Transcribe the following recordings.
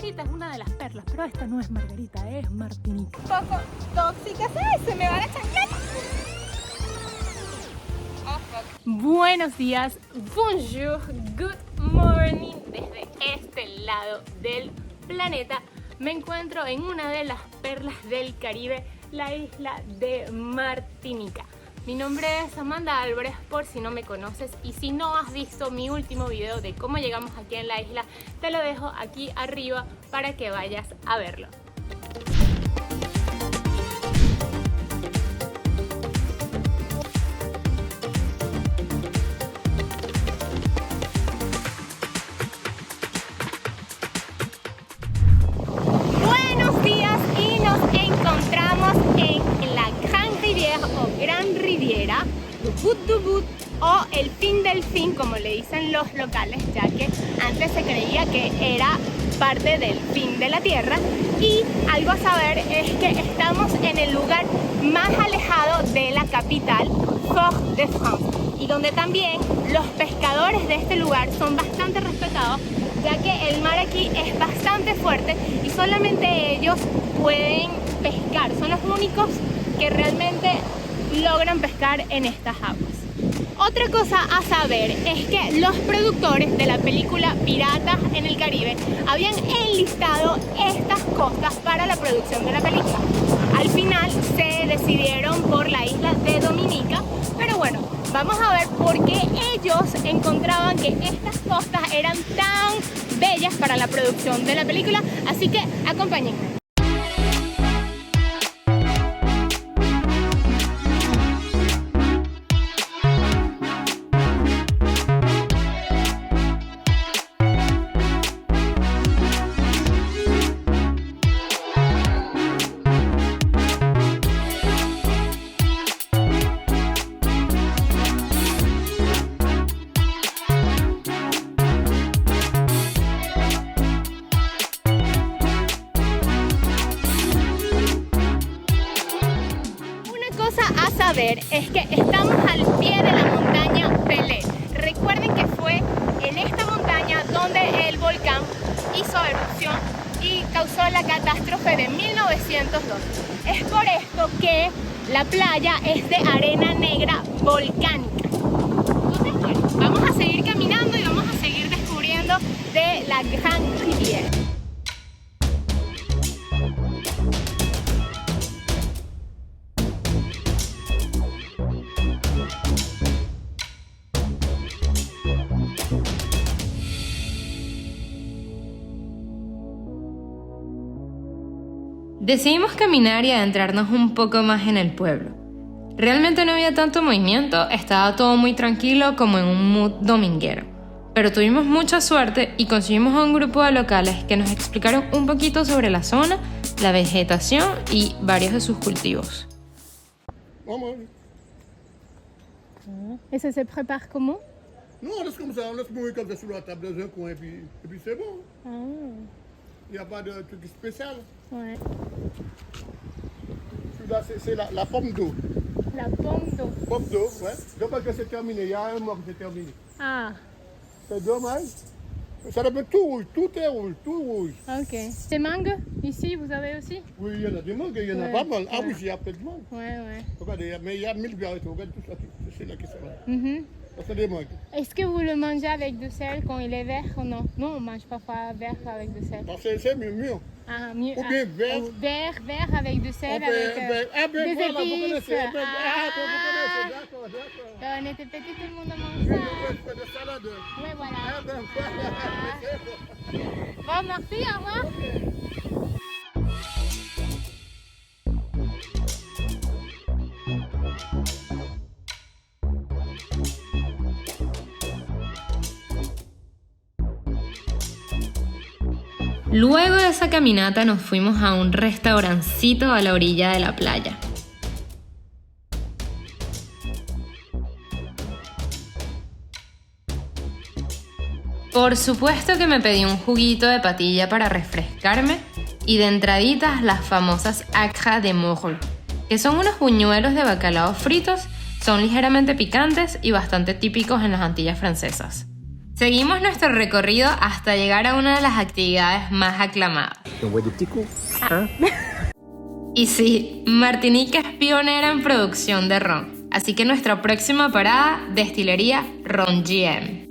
Margarita es una de las perlas, pero esta no es Margarita, es Martinica. Un poco tóxica, ¿sabes? Se me va la chancleta. Buenos días, bonjour, good morning. Desde este lado del planeta me encuentro en una de las perlas del Caribe, la isla de Martinica. Mi nombre es Amanda Álvarez, por si no me conoces, y si no has visto mi último video de cómo llegamos aquí en la isla, te lo dejo aquí arriba para que vayas a verlo. Buenos días y nos encontramos en la Gran Riviera o Gran Riviera, Dubut o el fin del fin, como le dicen los locales, ya que antes se creía que era parte del fin de la tierra. Y algo a saber es que estamos en el lugar más alejado de la capital, Fort-de-France, y donde también los pescadores de este lugar son bastante respetados, ya que el mar aquí es bastante fuerte y solamente ellos pueden pescar, son los únicos que realmente logran pescar en estas aguas. Otra cosa a saber es que los productores de la película Piratas en el Caribe habían enlistado estas costas para la producción de la película. Al final se decidieron por la isla de Dominica, pero bueno, vamos a ver por qué ellos encontraban que estas costas eran tan bellas para la producción de la película, así que acompáñenme. Es que estamos al pie de la montaña Pelée. Recuerden que fue en esta montaña donde el volcán hizo erupción y causó la catástrofe de 1902. Es por esto que la playa es de arena negra volcánica. Entonces, bueno, vamos a seguir caminando y vamos a seguir descubriendo de la Gran Riviera. Decidimos caminar y adentrarnos un poco más en el pueblo. Realmente no había tanto movimiento, estaba todo muy tranquilo como en un mood dominguero. Pero tuvimos mucha suerte y conseguimos a un grupo de locales que nos explicaron un poquito sobre la zona, la vegetación y varios de sus cultivos. ¿Y ça se prépare comment? Non, on laisse comme ça, on laisse mourir comme ça sur la table dans un coin et puis c'est bon. Il n'y a pas de truc spécial. Ouais. Celui-là, c'est la pomme d'eau. La pomme d'eau. Pomme d'eau, ouais. Donc parce que c'est terminé, il y a un mois que c'est terminé. Ah, C'est dommage. Ça devient tout rouge, tout est rouge, tout rouge. ok. Des mangues, ici, vous avez aussi? Oui, il y en a des mangues, il y en a Ouais, pas mal. Ah ouais. oui, il y a plein de mangues. Ouais. Regardez, mais il y a 1000 variétés, regarde tout ça, c'est là qui sont là. Mhm. Ça, c'est des mangues. Est-ce que vous le mangez avec du sel quand il est vert ou non? Non, on mange parfois vert avec du sel. Parce que c'est mieux. Ah, mieux. Ou bien vert. Vert avec du sel, On peut- avec ah ben des voilà, vous épices. connaissez. Vous connaissez, d'accord. Quand on était petit, tout le monde mange ça. Je fais de salade. Oui, voilà. Ah ben voilà. Bon, merci, au revoir. Luego de esa caminata nos fuimos a un restaurancito a la orilla de la playa. Por supuesto que me pedí un juguito de patilla para refrescarme y de entraditas las famosas acras de morue, que son unos buñuelos de bacalao fritos, son ligeramente picantes y bastante típicos en las Antillas francesas. Seguimos nuestro recorrido hasta llegar a una de las actividades más aclamadas. Y sí, Martinica es pionera en producción de ron, así que nuestra próxima parada, destilería Ron GM.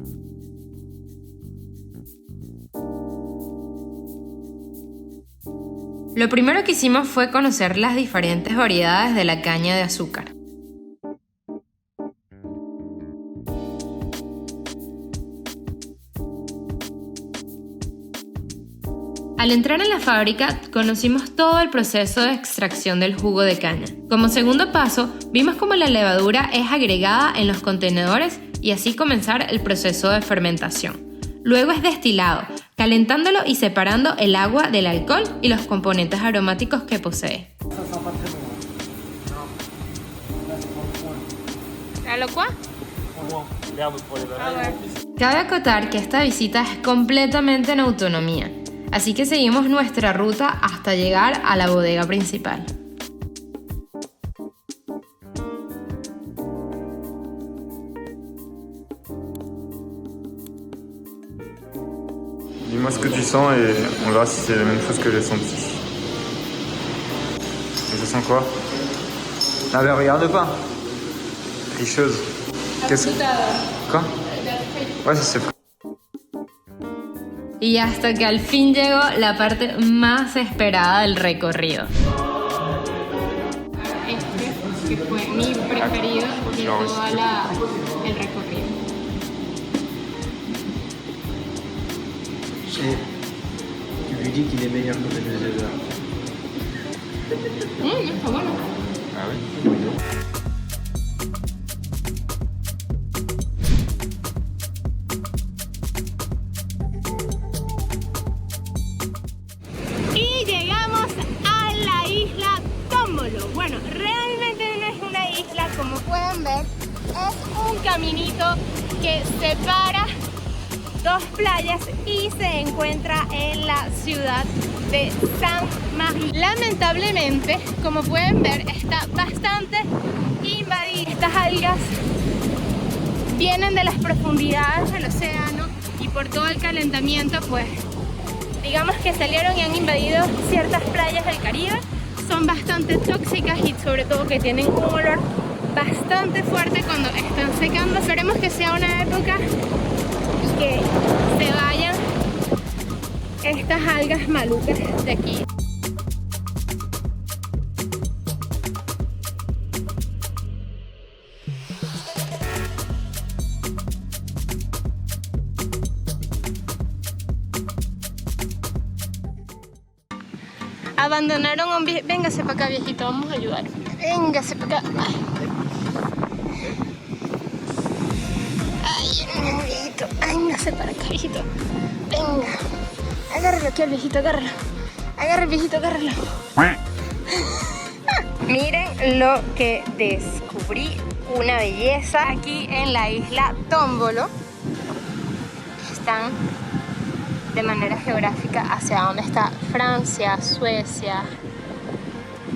Lo primero que hicimos fue conocer las diferentes variedades de la caña de azúcar. Al entrar en la fábrica, conocimos todo el proceso de extracción del jugo de caña. Como segundo paso, vimos cómo la levadura es agregada en los contenedores y así comenzar el proceso de fermentación. Luego es destilado, calentándolo y separando el agua del alcohol y los componentes aromáticos que posee. ¿A cuál? Cabe acotar que esta visita es completamente en autonomía, así que seguimos nuestra ruta hasta llegar a la bodega principal. Dis-moi ce que tu sens et on verra si c'est la même chose que j'ai senti. Et ça sent quoi? Ah ben regarde pas. Tricheuse. Qu'est-ce que... Quoi? Ouais, ça c'est... Y hasta que al fin llegó la parte más esperada del recorrido. Este, que fue mi preferido de todo el recorrido. Tu lui dis qu'il est meilleur que le César. Está bueno. Ah oui? Y llegamos a la isla Tómbolo. Bueno, realmente no es una isla, como pueden ver, es un caminito que separa dos playas y se encuentra en la ciudad de Saint-Marie. Lamentablemente, como pueden ver, está bastante invadida. Estas algas vienen de las profundidades del océano y por todo el calentamiento, pues digamos que salieron y han invadido ciertas playas del Caribe. Son bastante tóxicas y sobre todo que tienen un olor bastante fuerte cuando están secando. Esperemos que sea una época y que se vayan estas algas malucas de aquí. Abandonaron a un viejito. Véngase para acá, viejito, vamos a ayudar. Véngase para acá. Ay, el viejito. Ay, véngase para acá, viejito. Venga. Agárralo aquí al viejito, agárralo. Agarra el viejito, agárralo. Miren lo que descubrí. Una belleza aquí en la isla Tómbolo. Están de manera geográfica hacia donde está Francia, Suecia,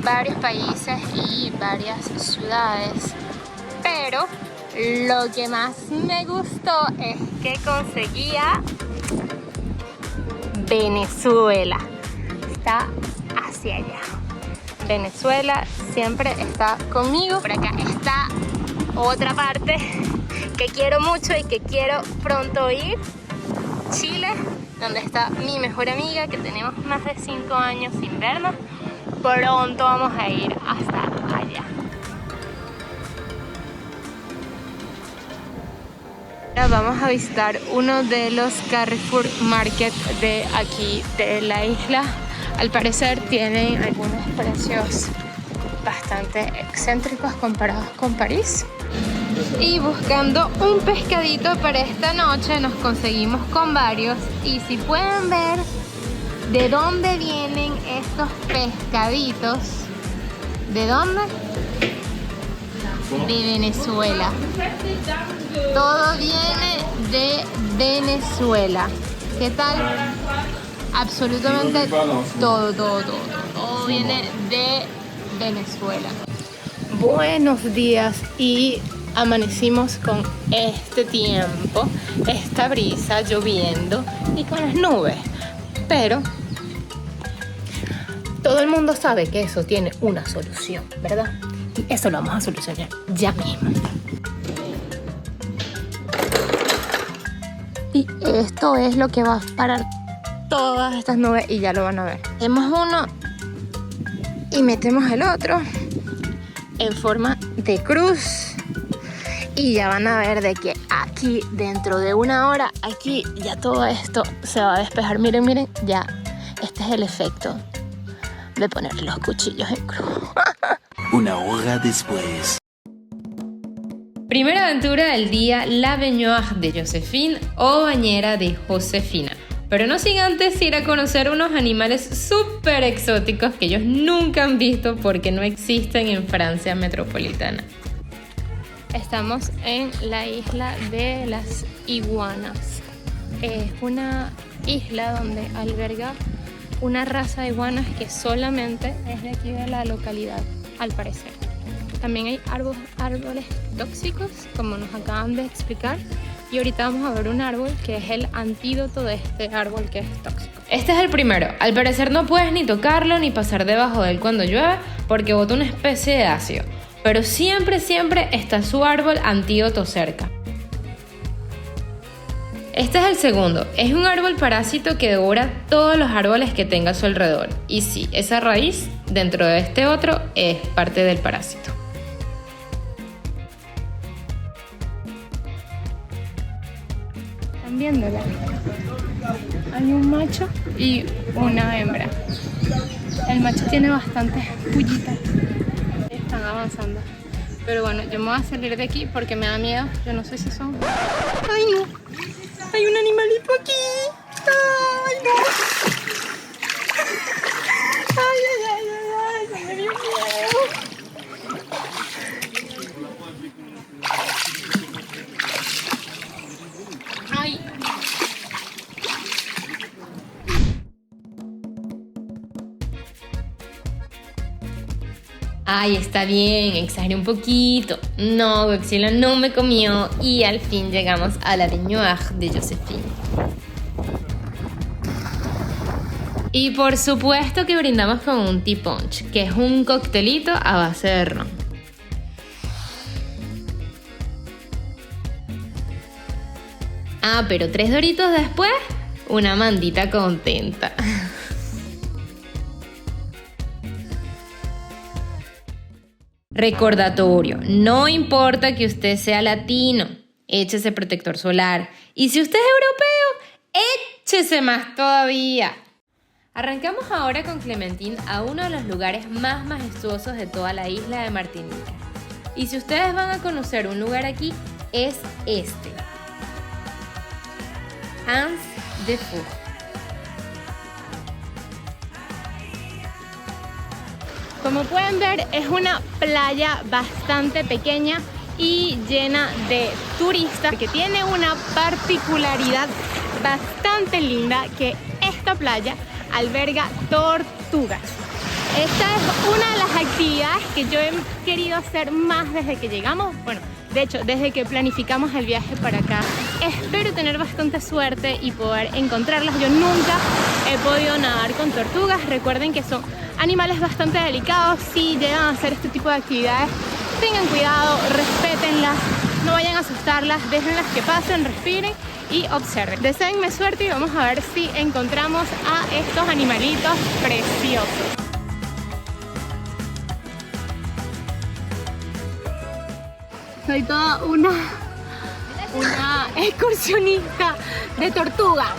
varios países y varias ciudades. Pero lo que más me gustó es que conseguía Venezuela. Está hacia allá. Venezuela siempre está conmigo. Por acá está otra parte que quiero mucho y que quiero pronto ir. Chile, donde está mi mejor amiga, que tenemos más de 5 años sin vernos. Pronto vamos a ir hasta allá. Ahora vamos a visitar uno de los Carrefour Market de aquí de la isla. Al parecer tienen algunos precios bastante excéntricos comparados con París. Y buscando un pescadito para esta noche nos conseguimos con varios. Y si pueden ver de dónde vienen estos pescaditos. ¿De dónde? De Venezuela. Todo viene de Venezuela. ¿Qué tal? Absolutamente todo viene de Venezuela. Buenos días y amanecimos con este tiempo, esta brisa, lloviendo y con las nubes. Pero todo el mundo sabe que eso tiene una solución, ¿verdad? Y eso lo vamos a solucionar ya mismo. Y esto es lo que va a parar todas estas nubes y ya lo van a ver. Hacemos uno y metemos el otro en forma de cruz y ya van a ver de que aquí dentro de una hora aquí ya todo esto se va a despejar. Miren, miren, ya este es el efecto de poner los cuchillos en cruz. Una hora después. Primera aventura del día, la baignoire de Joséphine o bañera de Josefina. Pero no sin antes ir a conocer unos animales súper exóticos que ellos nunca han visto porque no existen en Francia metropolitana. Estamos en la isla de las iguanas. Es una isla donde alberga una raza de iguanas que solamente es de aquí de la localidad, al parecer. También hay árboles tóxicos, como nos acaban de explicar. Y ahorita vamos a ver un árbol que es el antídoto de este árbol que es tóxico. Este es el primero. Al parecer no puedes ni tocarlo ni pasar debajo de él cuando llueve porque bota una especie de ácido. Pero siempre, siempre está su árbol antídoto cerca. Este es el segundo. Es un árbol parásito que devora todos los árboles que tenga a su alrededor. Y sí, esa raíz dentro de este otro es parte del parásito. Viéndola, hay un macho y una hembra. El macho tiene bastantes pullitas, están avanzando, pero bueno, yo me voy a salir de aquí porque me da miedo. Yo no sé si son... ¡Ay no! ¡Hay un animalito aquí! ¡Ay no! ¡Ay, ay, ay, ay! ¡Se me dio miedo! ¡Ay! Ay, está bien, exageré un poquito. No, Godzilla no me comió y al fin llegamos a la baignoire de Joséphine. Y por supuesto que brindamos con un tea punch, que es un coctelito a base de ron. Ah, pero 3 doritos después, una mandita contenta. Recordatorio, no importa que usted sea latino, échese protector solar. Y si usted es europeo, échese más todavía. Arrancamos ahora con Clementine a uno de los lugares más majestuosos de toda la isla de Martinica. Y si ustedes van a conocer un lugar aquí, es este. Anse de Four. Como pueden ver, es una playa bastante pequeña y llena de turistas, que tiene una particularidad bastante linda, que esta playa alberga tortugas. Esta es una de las actividades que yo he querido hacer más desde que llegamos, bueno, de hecho, desde que planificamos el viaje para acá. Espero tener bastante suerte y poder encontrarlas. Yo nunca he podido nadar con tortugas. Recuerden que son animales bastante delicados. Si llegan a hacer este tipo de actividades, tengan cuidado, respétenlas, no vayan a asustarlas, déjenlas que pasen, respiren y observen. Deseenme suerte y vamos a ver si encontramos a estos animalitos preciosos. Soy toda una excursionista de tortugas,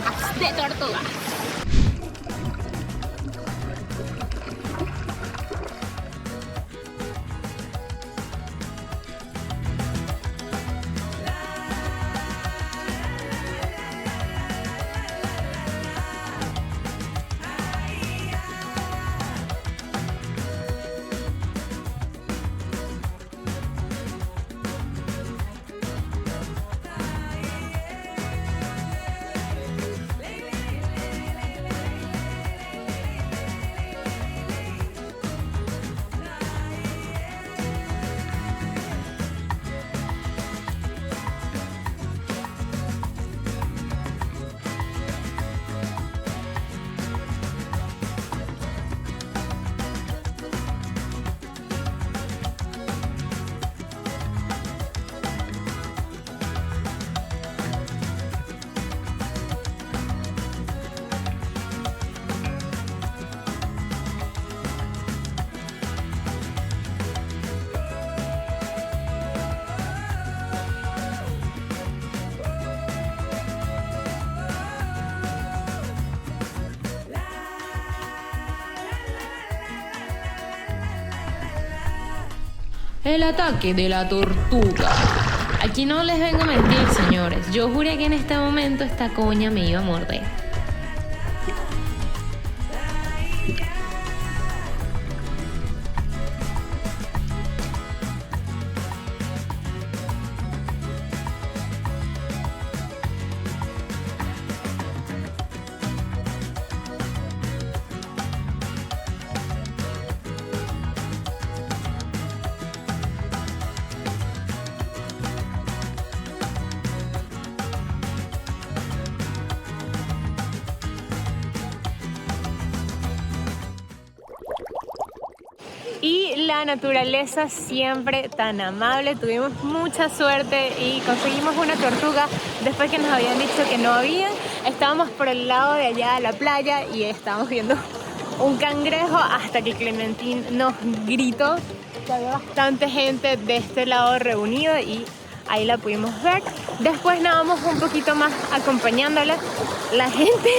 El ataque de la tortuga. Aquí no les vengo a mentir, señores. Yo juré que en este momento esta coña me iba a morder. Y la naturaleza siempre tan amable. Tuvimos mucha suerte y conseguimos una tortuga después que nos habían dicho que no habían. Estábamos por el lado de allá de la playa y estábamos viendo un cangrejo hasta que Clementine nos gritó que había bastante gente de este lado reunida y ahí la pudimos ver. Después nadamos un poquito más acompañándola. La gente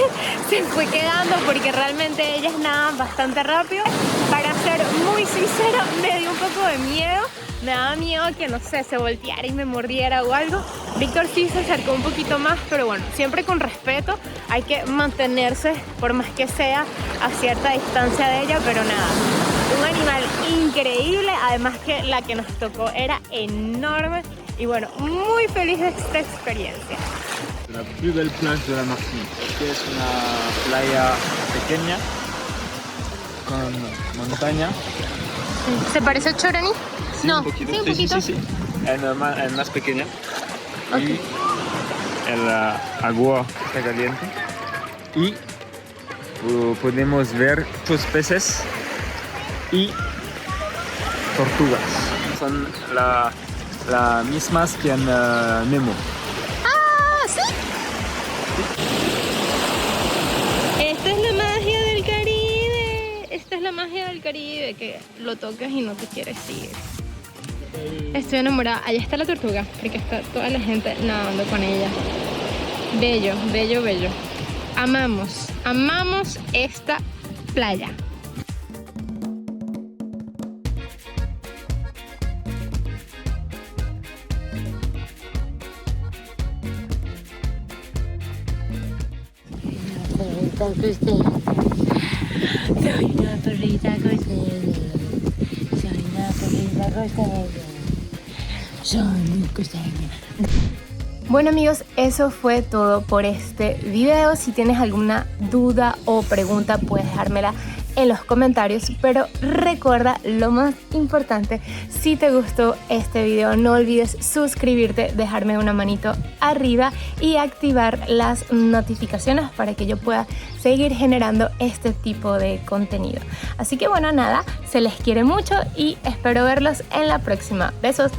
se fue quedando porque realmente ellas nadan bastante rápido. Para ser muy sincera, me dio un poco de miedo. Me daba miedo que, no sé, se volteara y me mordiera o algo. Víctor sí se acercó un poquito más, pero bueno, siempre con respeto. Hay que mantenerse, por más que sea, a cierta distancia de ella, pero nada. Un animal increíble, además que la que nos tocó era enorme. Y bueno, muy feliz de esta experiencia. La plus belle plage de la Martinique, que es una playa pequeña con montaña. ¿Se parece a Choroní? Sí, No, un poquito. sí, un poquito. Sí. Es más pequeña. Y el agua está caliente. Y podemos ver muchos peces y tortugas. Son las mismas que en Nemo. ¡Ah, sí! Esta es la magia del Caribe. Esta es la magia del Caribe, que lo tocas y no te quieres ir. Estoy enamorada. Allá está la tortuga, porque está toda la gente nadando con ella. Bello, bello, bello. Amamos, amamos esta playa. Soy una perrita costeña. Soy una perrita costeña. Soy muy costeña. Bueno amigos, eso fue todo por este video. Si tienes alguna duda o pregunta puedes dejármela en los comentarios, pero recuerda lo más importante: si te gustó este video no olvides suscribirte, dejarme una manito arriba y activar las notificaciones para que yo pueda seguir generando este tipo de contenido. Así que bueno, nada, se les quiere mucho y espero verlos en la próxima. Besos.